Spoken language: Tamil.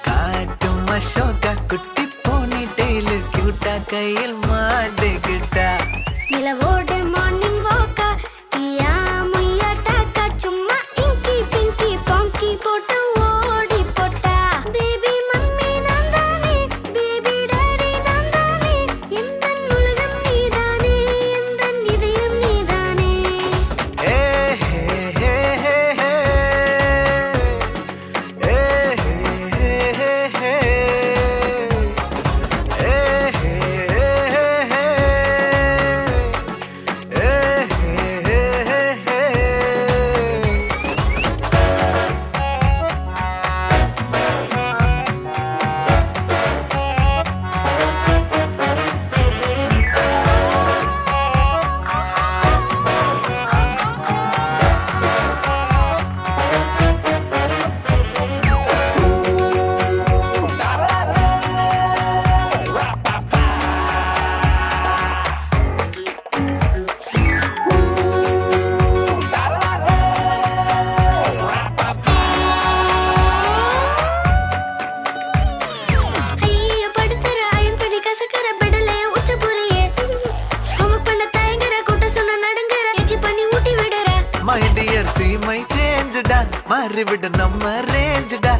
காட்டும் அசோகா குட்டி போனி டெய்லு கியூட்டா கையில் மாட்டுக்கிட்டா நிலவோடு மார்னிங் வாக்கா கியா முய்யா டாக்கா சும்மா இங்கி பிங்கி பாங்கி போட்டு ஓடி போட்டா பேபி மம்மி நான் தானே பேபி டாடி நான் தானே எந்தன் உலகம் நீதானே எந்தன் இதயம் நீதானே ஏ ஹே ஹே ஹே ஹே ஏ ஹே ஹே ஹே ஹே ஏ ஹே ஹே ஹே ஹே ஏ ஹே ஹே ஹே ஹே ஐயோ படுத்துற அயன் பண்ணி கசக்கற பெடலே உச்ச புரியே ஹோம்வொர்க் பண்ண தயங்குற கூட்ட சொன்ன நடுங்குற எச்சி பண்ணி ஊட்டி விடுற மை டியர் சி மை சேஞ்சுடா மாறிவிடு நம்ம ரேஞ்சுடா